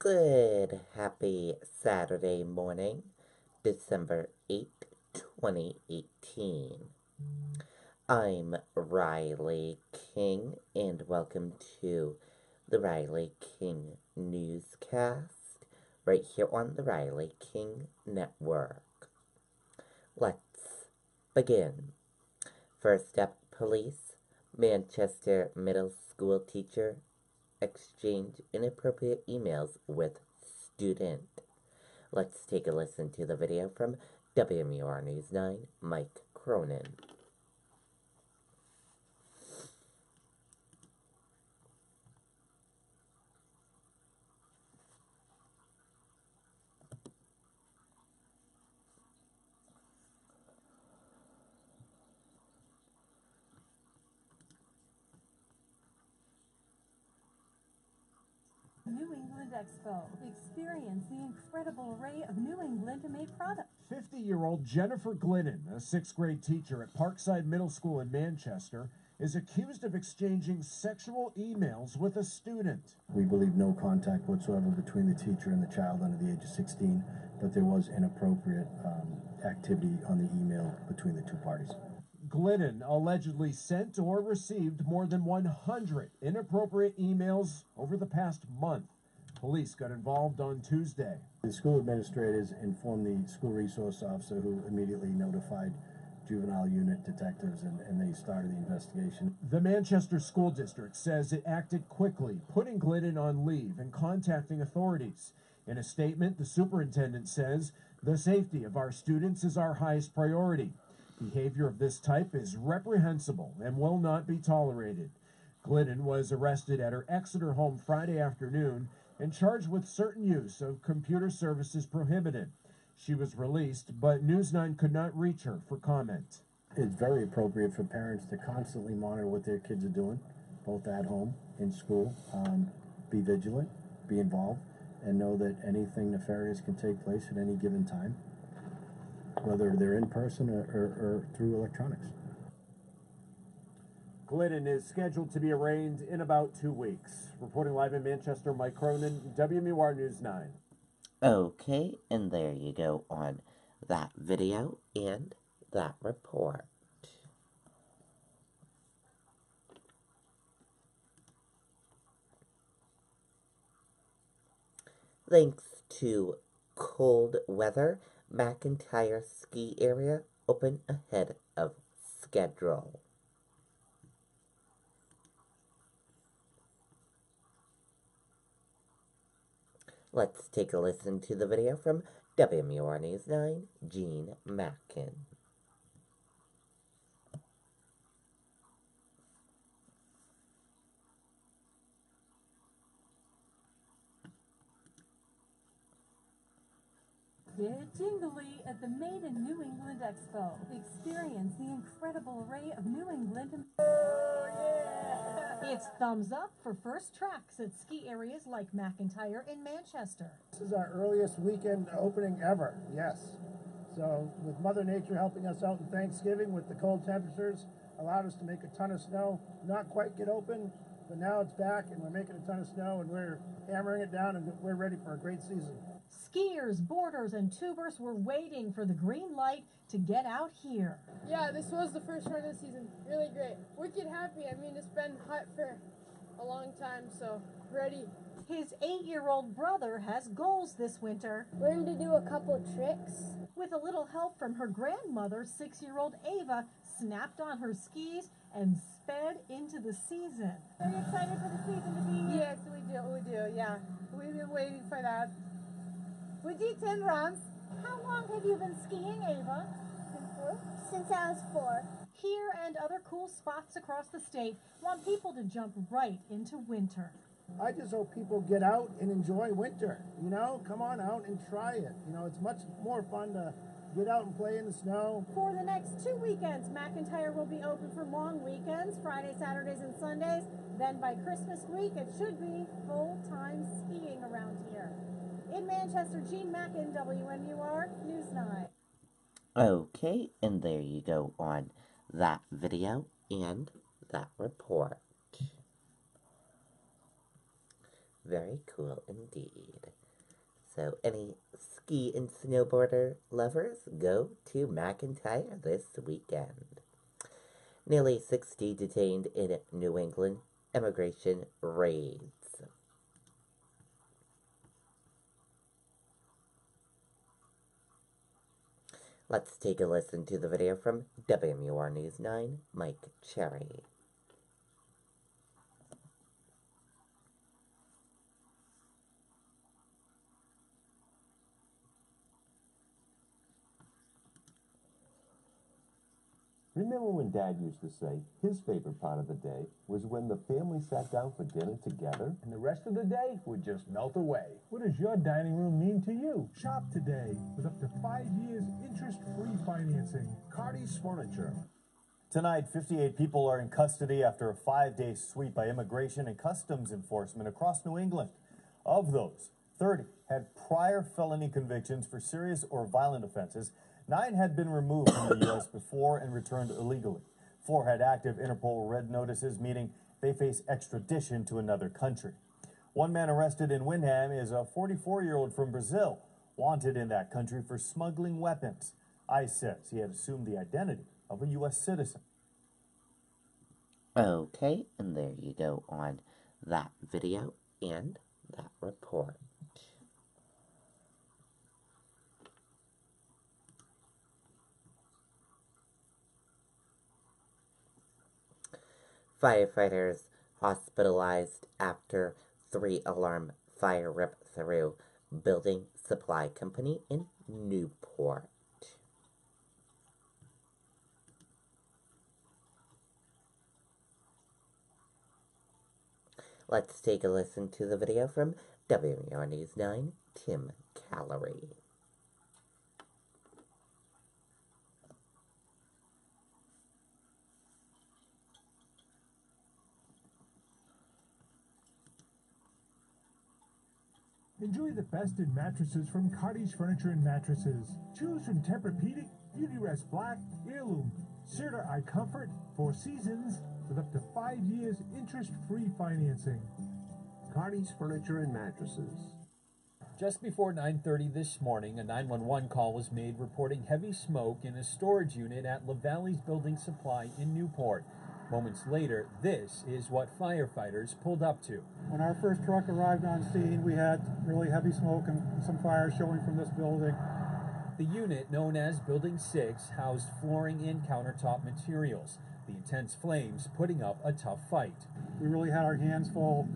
Good, happy Saturday morning, December 8th, 2018. I'm Riley King, and welcome to the Riley King Newscast, right here on the Riley King Network. Let's begin. First up, police. Manchester Middle School teacher exchange inappropriate emails with student. Let's take a listen to the video from WMUR News 9, Mike Cronin. New England Expo. Experience the incredible array of New England-made products. 50-year-old Jennifer Glidden, a sixth-grade teacher at Parkside Middle School in Manchester, is accused of exchanging sexual emails with a student. We believe no contact whatsoever between the teacher and the child under the age of 16, but there was inappropriate activity on the email between the two parties. Glidden allegedly sent or received more than 100 inappropriate emails over the past month. Police got involved on Tuesday. The school administrators informed the school resource officer, who immediately notified juvenile unit detectives, and they started the investigation. The Manchester School District says it acted quickly, putting Glidden on leave and contacting authorities. In a statement, the superintendent says, "The safety of our students is our highest priority. Behavior of this type is reprehensible and will not be tolerated." Glidden was arrested at her Exeter home Friday afternoon and charged with certain use of computer services prohibited. She was released, but News 9 could not reach her for comment. It's very appropriate for parents to constantly monitor what their kids are doing, both at home, in school. Be vigilant, be involved, and know that anything nefarious can take place at any given time, whether they're in person or through electronics. Glidden is scheduled to be arraigned in about 2 weeks. Reporting live in Manchester, Mike Cronin, WMUR News 9. Okay, and there you go on that video and that report. Thanks to cold weather, McIntyre ski area open ahead of schedule. Let's take a listen to the video from WMUR News 9, Gene Mackin. Get jingly at the Made in New England Expo. Experience the incredible array of New England. It's thumbs up for first tracks at ski areas like McIntyre in Manchester. This is our earliest weekend opening ever, yes. So with Mother Nature helping us out in Thanksgiving with the cold temperatures, allowed us to make a ton of snow. Not quite get open, but now it's back and we're making a ton of snow and we're hammering it down and we're ready for a great season. Skiers, boarders, and tubers were waiting for the green light to get out here. Yeah, this was the first run of the season. Really great. Wicked happy. I mean, it's been hot for a long time, so ready. His 8-year-old brother has goals this winter. Learned to do a couple tricks. With a little help from her grandmother, 6-year-old Ava snapped on her skis and sped into the season. Are you excited for the season to be here? Yes, we do, yeah. We've been waiting for that. We did 10 runs. How long have you been skiing, Ava? Since I was 4. Here and other cool spots across the state want people to jump right into winter. I just hope people get out and enjoy winter. You know, come on out and try it. You know, it's much more fun to get out and play in the snow. For the next 2 weekends, McIntyre will be open for long weekends, Fridays, Saturdays, and Sundays. Then by Christmas week, it should be full-time skiing around here. In Manchester, Gene Mackin, WMUR News 9. Okay, and there you go on that video and that report. Very cool indeed. So any ski and snowboarder lovers, go to McIntyre this weekend. Nearly 60 detained in New England immigration raids. Let's take a listen to the video from WMUR News 9, Mike Cherry. Remember when Dad used to say his favorite part of the day was when the family sat down for dinner together? And the rest of the day would just melt away. What does your dining room mean to you? Shop today with up to 5 years interest-free financing. Cardi's Furniture. Tonight, 58 people are in custody after a 5-day sweep by Immigration and Customs Enforcement across New England. Of those, 30 had prior felony convictions for serious or violent offenses. 9 had been removed from the U.S. before and returned illegally. 4 had active Interpol red notices, meaning they face extradition to another country. One man arrested in Windham is a 44-year-old from Brazil, wanted in that country for smuggling weapons. ICE says he had assumed the identity of a U.S. citizen. Okay, and there you go on that video and that report. Firefighters hospitalized after 3-alarm fire ripped through building supply company in Newport. Let's take a listen to the video from WMUR News 9, Tim Callery. Enjoy the best in mattresses from Cardi's Furniture and Mattresses. Choose from Tempur-Pedic, Beautyrest Black, Heirloom, Serta Eye Comfort, 4 Seasons, with up to 5 years interest-free financing. Cardi's Furniture and Mattresses. Just before 9:30 this morning, a 911 call was made reporting heavy smoke in a storage unit at LaValley's Building Supply in Newport. Moments later, this is what firefighters pulled up to. When our first truck arrived on scene, we had really heavy smoke and some fire showing from this building. The unit, known as Building 6, housed flooring and countertop materials. The intense flames putting up a tough fight. We really had our hands full.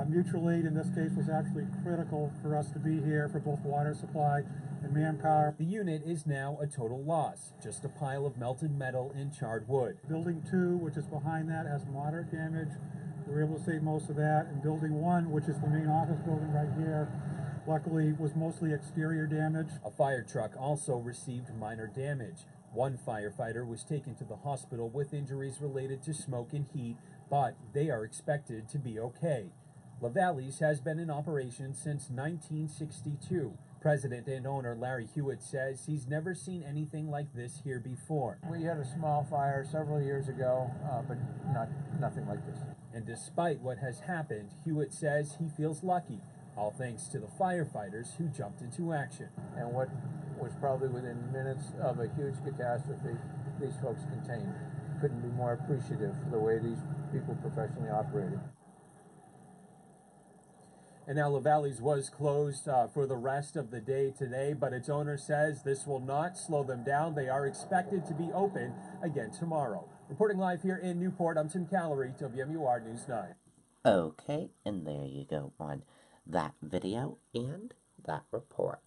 Mutual aid in this case was actually critical for us to be here for both water supply and manpower. The unit is now a total loss, just a pile of melted metal and charred wood. Building 2, which is behind that, has moderate damage. We were able to save most of that. And Building 1, which is the main office building right here, luckily was mostly exterior damage. A fire truck also received minor damage. One firefighter was taken to the hospital with injuries related to smoke and heat, but they are expected to be okay. LaValley's has been in operation since 1962. President and owner Larry Hewitt says he's never seen anything like this here before. We had a small fire several years ago, but nothing like this. And despite what has happened, Hewitt says he feels lucky, all thanks to the firefighters who jumped into action. And what was probably within minutes of a huge catastrophe, these folks contained. Couldn't be more appreciative for the way these people professionally operated. And now LaValley's was closed for the rest of the day today, but its owner says this will not slow them down. They are expected to be open again tomorrow. Reporting live here in Newport, I'm Tim Callery, WMUR News 9. Okay, and there you go on that video and that report.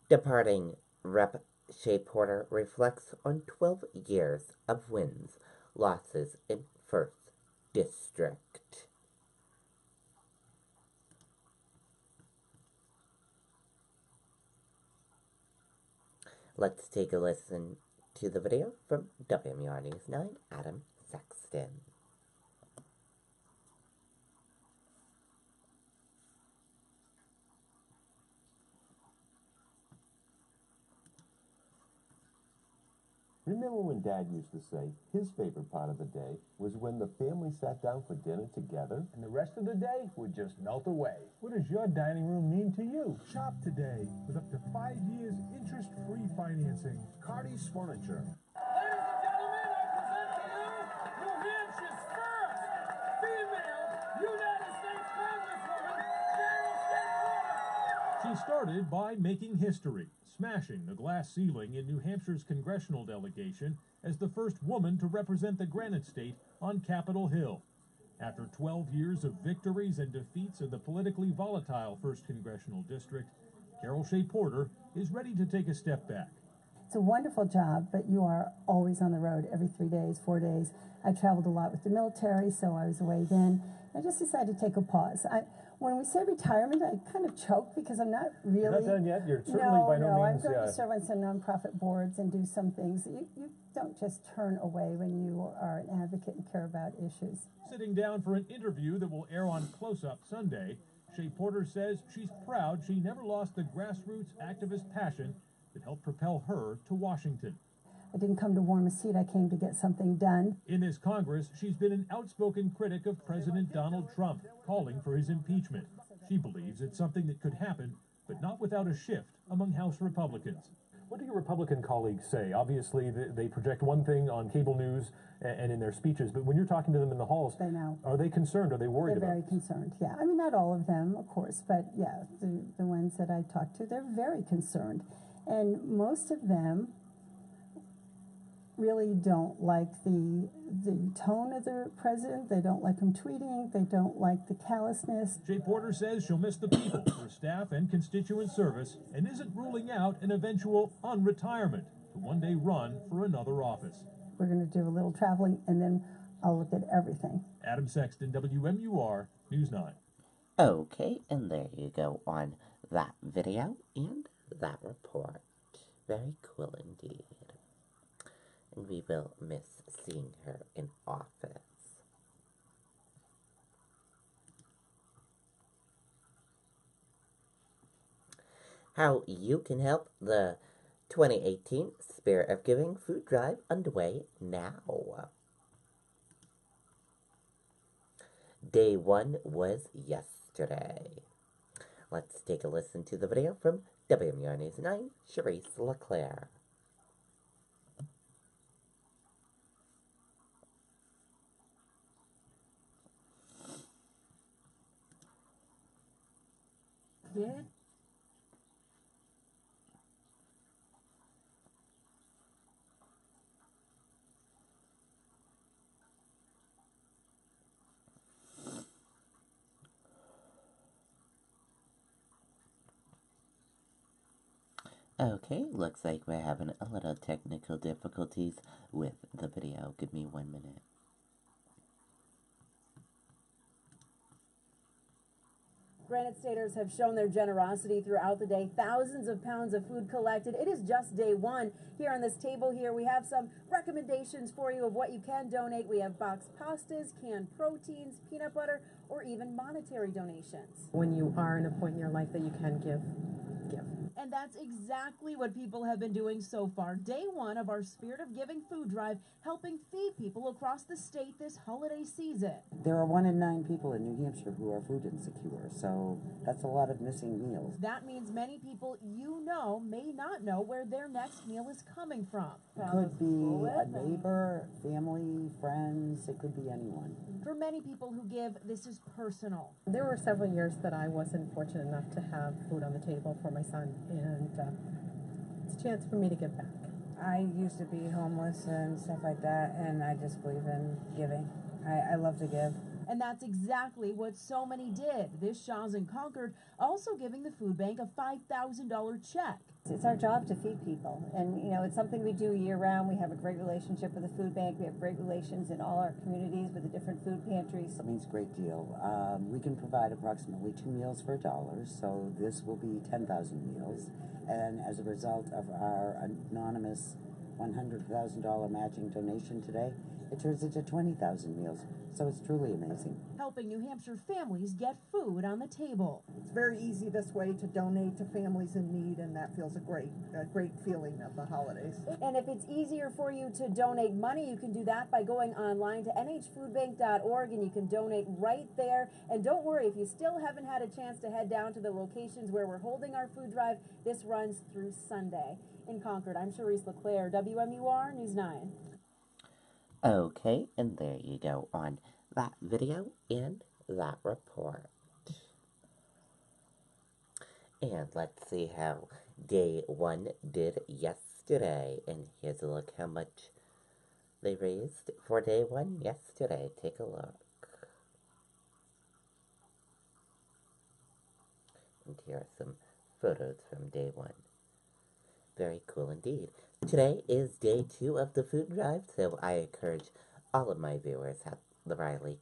Departing Rep. Shea Porter reflects on 12 years of wins, losses in 1st District. Let's take a listen to the video from WMUR News 9, Adam Sexton. Remember when Dad used to say his favorite part of the day was when the family sat down for dinner together? And the rest of the day would just melt away. What does your dining room mean to you? Shop today with up to 5 years interest-free financing. Cardi's Furniture. Ladies and gentlemen, I present to you New Hampshire's first female United States Congresswoman, Carol Shea. She started by making history, smashing the glass ceiling in New Hampshire's congressional delegation as the first woman to represent the Granite State on Capitol Hill. After 12 years of victories and defeats in the politically volatile 1st Congressional District, Carol Shea Porter is ready to take a step back. It's a wonderful job, but you are always on the road every 3 days, 4 days. I traveled a lot with the military, so I was away then. I just decided to take a pause. When we say retirement, I kind of choke because I'm not really... You're not done yet? You're certainly by no means... I'm going to serve on some nonprofit boards and do some things. You don't just turn away when you are an advocate and care about issues. Sitting down for an interview that will air on Close Up Sunday, Shea Porter says she's proud she never lost the grassroots activist passion that helped propel her to Washington. I didn't come to warm a seat, I came to get something done. In this Congress, she's been an outspoken critic of President Donald Trump, calling for his impeachment. She believes it's something that could happen, but not without a shift among House Republicans. What do your Republican colleagues say? Obviously, they project one thing on cable news and in their speeches, but when you're talking to them in the halls, they know. Are they concerned? Are they worried They're about very concerned, yeah. I mean, not all of them, of course, but yeah, the ones that I talk to, they're very concerned. And most of them really don't like the tone of the president. They don't like him tweeting. They don't like the callousness. Shea Porter says she'll miss the people, her staff and constituent service, and isn't ruling out an eventual unretirement to one day run for another office. We're going to do a little traveling, and then I'll look at everything. Adam Sexton, WMUR, News 9. Okay, and there you go on that video and that report. Very cool indeed. And we will miss seeing her in office. How you can help the 2018 Spirit of Giving food drive underway now. Day 1 was yesterday. Let's take a listen to the video from WMUR News 9, Charisse LeClaire. Yeah. Okay, looks like we're having a little technical difficulties with the video. Give me 1 minute. Granite Staters have shown their generosity throughout the day. Thousands of pounds of food collected. It is just day 1. Here on this table here, we have some recommendations for you of what you can donate. We have boxed pastas, canned proteins, peanut butter, or even monetary donations. When you are in a point in your life that you can give. And that's exactly what people have been doing so far. Day 1 of our Spirit of Giving food drive, helping feed people across the state this holiday season. There are 1 in 9 people in New Hampshire who are food insecure, so that's a lot of missing meals. That means many people you know may not know where their next meal is coming from. It could be a neighbor, family, friends, it could be anyone. For many people who give, this is personal. There were several years that I wasn't fortunate enough to have food on the table for my son, and it's a chance for me to give back. I used to be homeless and stuff like that, and I just believe in giving. I love to give. And that's exactly what so many did. This Shaw's in Concord also giving the food bank a $5,000 check. It's our job to feed people, and you know, it's something we do year round. We have a great relationship with the food bank. We have great relations in all our communities with the different food pantries. It means a great deal. We can provide approximately 2 meals for $1, so this will be 10,000 meals. And as a result of our anonymous $100,000 matching donation today, it turns into 20,000 meals. So it's truly amazing. Helping New Hampshire families get food on the table. It's very easy this way to donate to families in need, and that feels a great feeling of the holidays. And if it's easier for you to donate money, you can do that by going online to nhfoodbank.org, and you can donate right there. And don't worry, if you still haven't had a chance to head down to the locations where we're holding our food drive, this runs through Sunday. In Concord, I'm Charisse LeClaire, WMUR News 9. Okay, and there you go on that video and that report. And let's see how day one did yesterday. And here's a look how much they raised for day one yesterday. Take a look. And here are some photos from day one. Very cool indeed. Today is day 2 of the food drive, so I encourage all of my viewers at the Riley,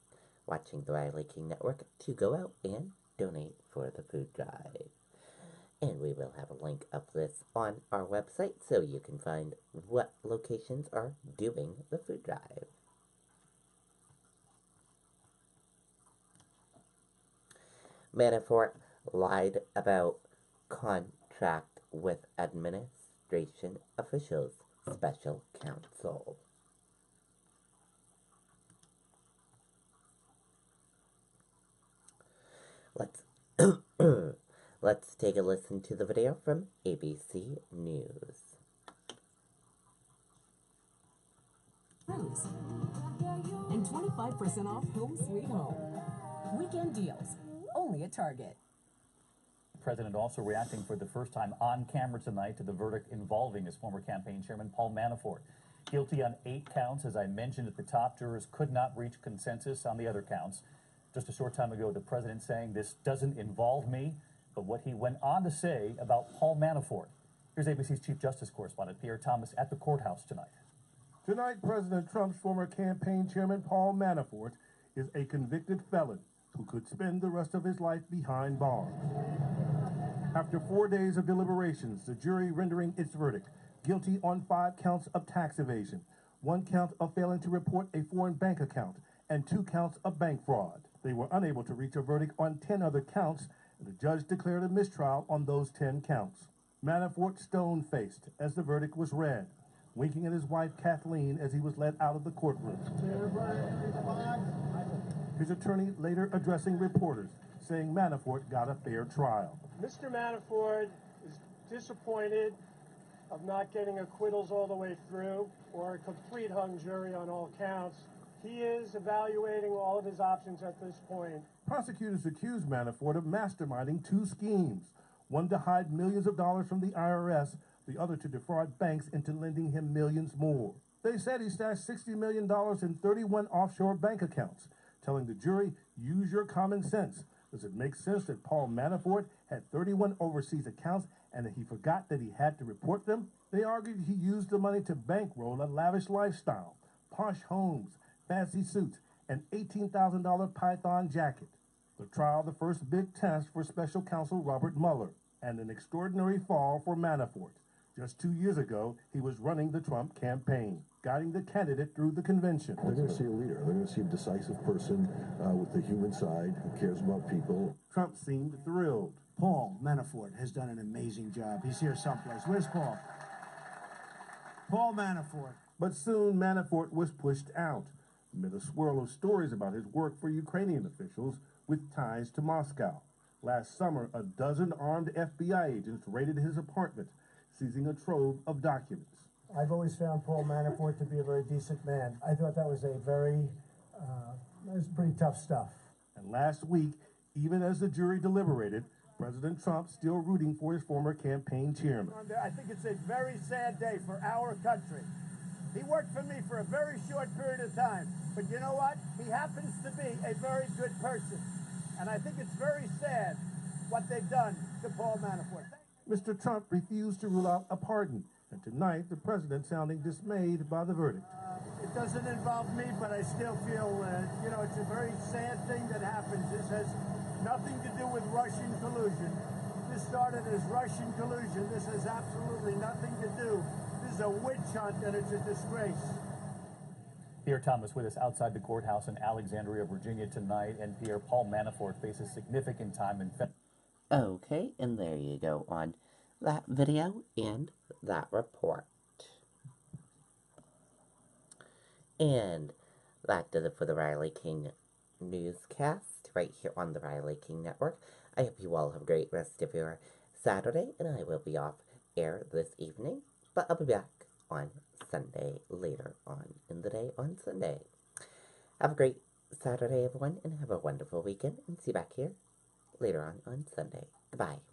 watching the Riley King Network, to go out and donate for the food drive. And we will have a link of this on our website so you can find what locations are doing the food drive. Manafort lied about contract with administration officials, special counsel. Let's take a listen to the video from ABC News. And 25% off Home Sweet Home. Weekend deals, only at Target. The president also reacting for the first time on camera tonight to the verdict involving his former campaign chairman, Paul Manafort. Guilty on 8 counts, as I mentioned at the top. Jurors could not reach consensus on the other counts. Just a short time ago, the president saying this doesn't involve me, but what he went on to say about Paul Manafort. Here's ABC's Chief Justice correspondent Pierre Thomas at the courthouse tonight. Tonight, President Trump's former campaign chairman, Paul Manafort, is a convicted felon who could spend the rest of his life behind bars. After 4 days of deliberations, the jury rendering its verdict, guilty on 5 counts of tax evasion, 1 count of failing to report a foreign bank account, and 2 counts of bank fraud. They were unable to reach a verdict on 10 other counts, and the judge declared a mistrial on those 10 counts. Manafort stone-faced as the verdict was read, winking at his wife Kathleen as he was led out of the courtroom. His attorney later addressing reporters, saying Manafort got a fair trial. Mr. Manafort is disappointed of not getting acquittals all the way through or a complete hung jury on all counts. He is evaluating all of his options at this point. Prosecutors accused Manafort of masterminding 2 schemes, one to hide millions of dollars from the IRS, the other to defraud banks into lending him millions more. They said he stashed $60 million in 31 offshore bank accounts, telling the jury, use your common sense. Does it make sense that Paul Manafort had 31 overseas accounts and that he forgot that he had to report them? They argued he used the money to bankroll a lavish lifestyle, posh homes, fancy suits, an $18,000 Python jacket. The trial, the first big test for special counsel Robert Mueller, and an extraordinary fall for Manafort. Just 2 years ago, he was running the Trump campaign, guiding the candidate through the convention. They're going to see a leader. They're going to see a decisive person with the human side who cares about people. Trump seemed thrilled. Paul Manafort has done an amazing job. He's here someplace. Where's Paul? Paul Manafort. But soon Manafort was pushed out, amid a swirl of stories about his work for Ukrainian officials with ties to Moscow. Last summer, a dozen armed FBI agents raided his apartment, seizing a trove of documents. I've always found Paul Manafort to be a very decent man. I thought that was that was pretty tough stuff. And last week, even as the jury deliberated, President Trump still rooting for his former campaign chairman. I think it's a very sad day for our country. He worked for me for a very short period of time, but you know what? He happens to be a very good person. And I think it's very sad what they've done to Paul Manafort. Mr. Trump refused to rule out a pardon, and tonight the president sounding dismayed by the verdict. It doesn't involve me, but I still feel, it's a very sad thing that happens. This has nothing to do with Russian collusion. This started as Russian collusion. This has absolutely nothing to do. This is a witch hunt, and it's a disgrace. Pierre Thomas with us outside the courthouse in Alexandria, Virginia tonight. And Pierre, Paul Manafort faces significant time in Okay, and there you go on that video and that report. And that does it for the Riley King Newscast right here on the Riley King Network. I hope you all have a great rest of your Saturday, and I will be off air this evening, but I'll be back on Sunday, later on in the day on Sunday. Have a great Saturday, everyone, and have a wonderful weekend, and see you back here later on Sunday. Goodbye.